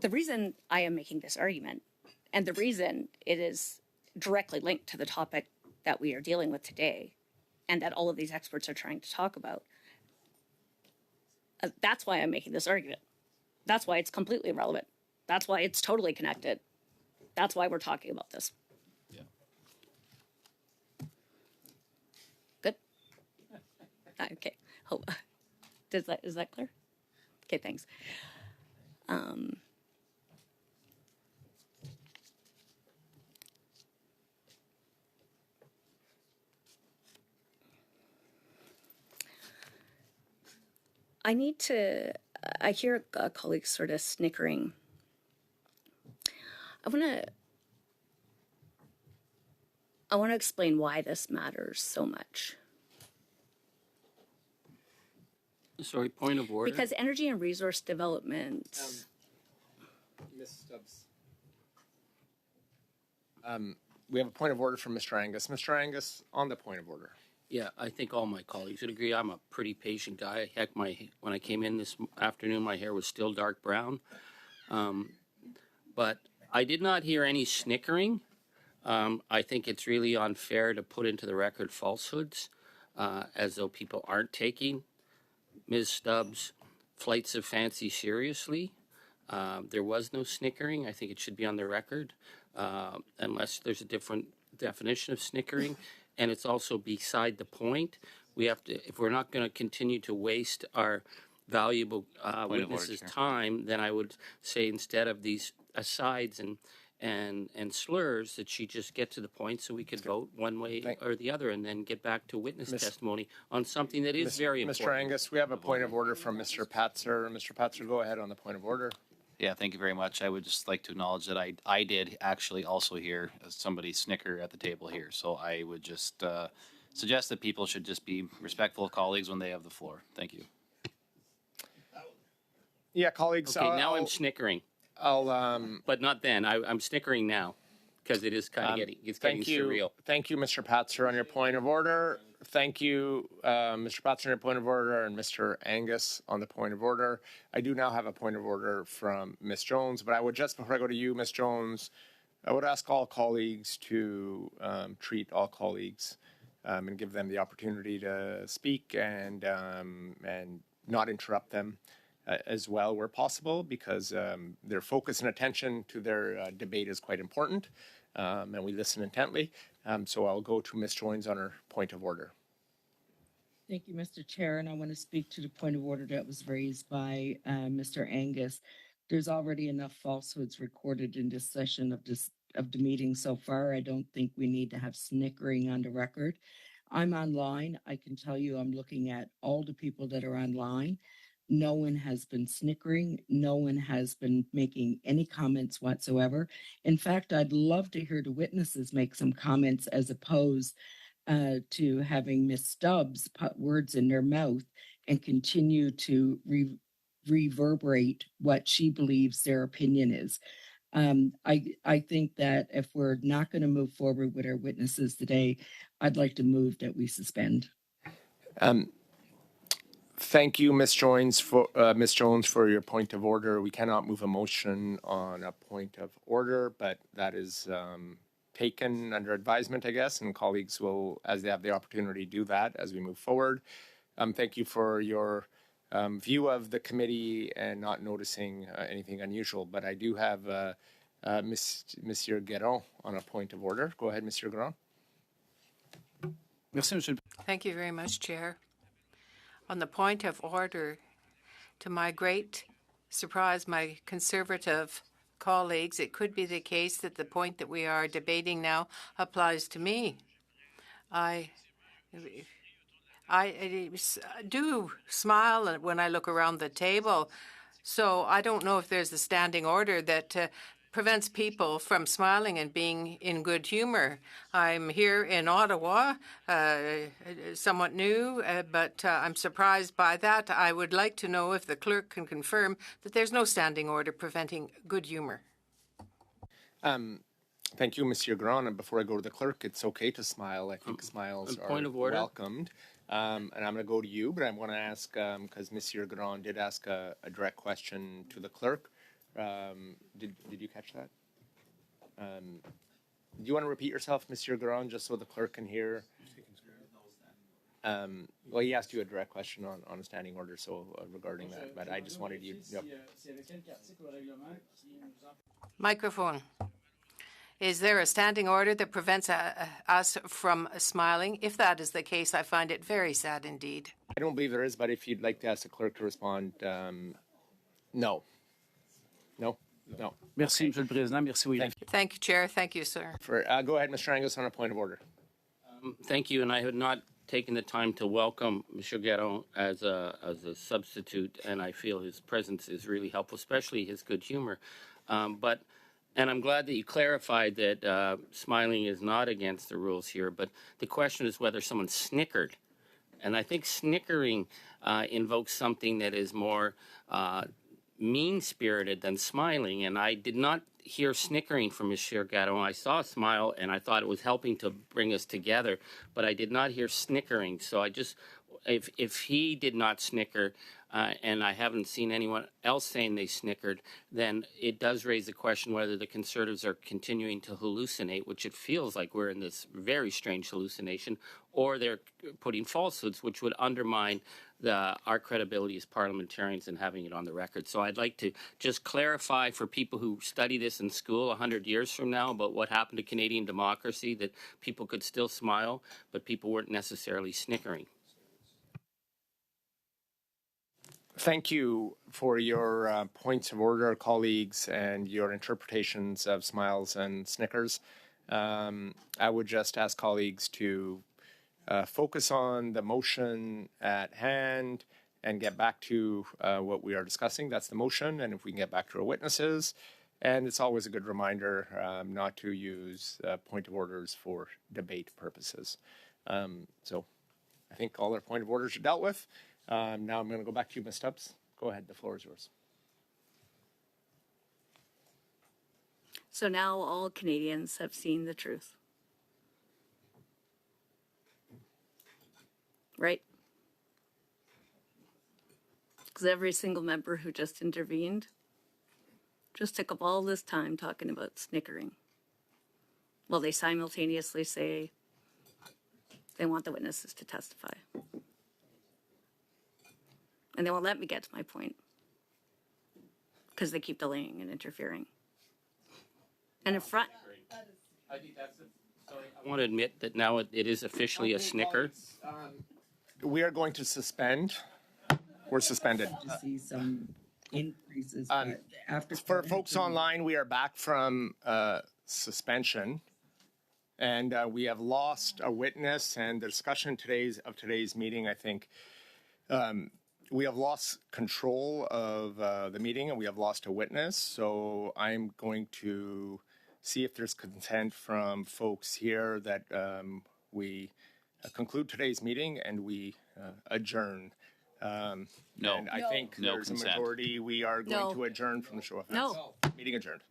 The reason I am making this argument, and the reason it is directly linked to the topic that we are dealing with today, and that all of these experts are trying to talk about, that's why I'm making this argument. That's why it's completely irrelevant. That's why it's totally connected. That's why we're talking about this. Yeah. Good? Okay. Is that clear? Okay, thanks. I hear colleagues sort of snickering. I want to explain why this matters so much. Sorry, point of order. Because energy and resource development. Ms. Stubbs. We have a point of order from Mr. Angus. Mr. Angus, on the point of order. Yeah, I think all my colleagues would agree. I'm a pretty patient guy. Heck, when I came in this afternoon, my hair was still dark brown. But I did not hear any snickering. I think it's really unfair to put into the record falsehoods, as though people aren't taking Ms. Stubbs' flights of fancy seriously. There was no snickering. I think it should be on the record, unless there's a different definition of snickering. And it's also beside the point. We have to, if we're not going to continue to waste our valuable witnesses' time, then I would say instead of these asides and slurs, that she just get to the point so we could vote one way or the other and then get back to witness testimony on something that is very important. Mr. Angus, we have a point of order from Mr. Patzer. Mr. Patzer, go ahead on the point of order. Yeah, thank you very much. I would just like to acknowledge that I did actually also hear somebody snicker at the table here. So I would just suggest that people should just be respectful of colleagues when they have the floor. Thank you. Yeah, colleagues. Okay, now I'm snickering. But not then. I'm snickering now because it is kind of getting surreal. Thank you, Mr. Patzer, on your point of order. Thank you, Mr. Patzer, on your point of order, and Mr. Angus on the point of order. I do now have a point of order from Ms. Jones, but I would just, before I go to you, Ms. Jones, I would ask all colleagues to treat all colleagues and give them the opportunity to speak and not interrupt them as well where possible, because their focus and attention to their debate is quite important, and we listen intently. So I'll go to Ms. Jones on her point of order. Thank you, Mr. Chair, and I want to speak to the point of order that was raised by Mr. Angus. There's already enough falsehoods recorded in this session of the meeting so far. I don't think we need to have snickering on the record. I'm online. I can tell you I'm looking at all the people that are online. No one has been snickering. No one has been making any comments whatsoever. In fact, I'd love to hear the witnesses make some comments as opposed to having Ms. Stubbs put words in their mouth and continue to reverberate what she believes their opinion is. I think that if we're not going to move forward with our witnesses today, I'd like to move that we suspend. Thank you, Ms. Jones, for your point of order. We cannot move a motion on a point of order, but that is taken under advisement, I guess, and colleagues will, as they have the opportunity, do that as we move forward. Thank you for your view of the committee and not noticing anything unusual. But I do have Monsieur Guérin on a point of order. Go ahead, Monsieur Guérin. Thank you very much, Chair. On the point of order, to my great surprise, my Conservative colleagues, it could be the case that the point that we are debating now applies to me. I do smile when I look around the table, so I don't know if there's a standing order that prevents people from smiling and being in good humor. I'm here in Ottawa, somewhat new, but I'm surprised by that. I would like to know if the clerk can confirm that there's no standing order preventing good humor. Thank you, Monsieur Guérin. And before I go to the clerk, it's okay to smile. I think smiles are welcomed. And I'm going to go to you, but I want to ask, because Monsieur Guérin did ask a direct question to the clerk, Did you catch that? Do you want to repeat yourself, Monsieur Garon, just so the clerk can hear? Well, he asked you a direct question on a standing order, so regarding that, but I just wanted you. Yep. Microphone. Is there a standing order that prevents us from smiling? If that is the case, I find it very sad indeed. I don't believe there is, but if you'd like to ask the clerk to respond, no. No? No. Merci, Monsieur le Président. Merci, oui. Thank you, Chair. Thank you, sir. Go ahead, Mr. Angus, on a point of order. Thank you, and I had not taken the time to welcome Monsieur Garon as a substitute, and I feel his presence is really helpful, especially his good humor. And I'm glad that you clarified that smiling is not against the rules here, but the question is whether someone snickered. And I think snickering invokes something that is more mean-spirited than smiling, and I did not hear snickering from Monsieur Garon. I saw a smile, and I thought it was helping to bring us together, but I did not hear snickering. So I just, if he did not snicker, and I haven't seen anyone else saying they snickered, then it does raise the question whether the Conservatives are continuing to hallucinate, which it feels like we're in this very strange hallucination, or they're putting falsehoods, which would undermine our credibility as parliamentarians and having it on the record. So I'd like to just clarify for people who study this in school 100 years from now about what happened to Canadian democracy, that people could still smile, but people weren't necessarily snickering. Thank you for your points of order, colleagues, and your interpretations of smiles and snickers. I would just ask colleagues to focus on the motion at hand and get back to what we are discussing. That's the motion, and if we can get back to our witnesses. And it's always a good reminder not to use point of orders for debate purposes. So I think all our point of orders are dealt with. Now I'm going to go back to you, Ms. Stubbs. Go ahead, the floor is yours. So now all Canadians have seen the truth. Right? Because every single member who just intervened just took up all this time talking about snickering. Well, they simultaneously say they want the witnesses to testify. And they won't let me get to my point because they keep delaying and interfering. And in front... I think that's I want to admit that now it is officially a snicker. We are going to suspend. We're suspended. To see some increases, but after For folks online, we are back from suspension, and we have lost a witness. And the discussion of today's meeting, I think, we have lost control of the meeting, and we have lost a witness. So I'm going to see if there's consent from folks here that we conclude today's meeting and we adjourn. No. And I think No there's consent. a majority. We are going No. to adjourn from the show of hands. No. Meeting adjourned.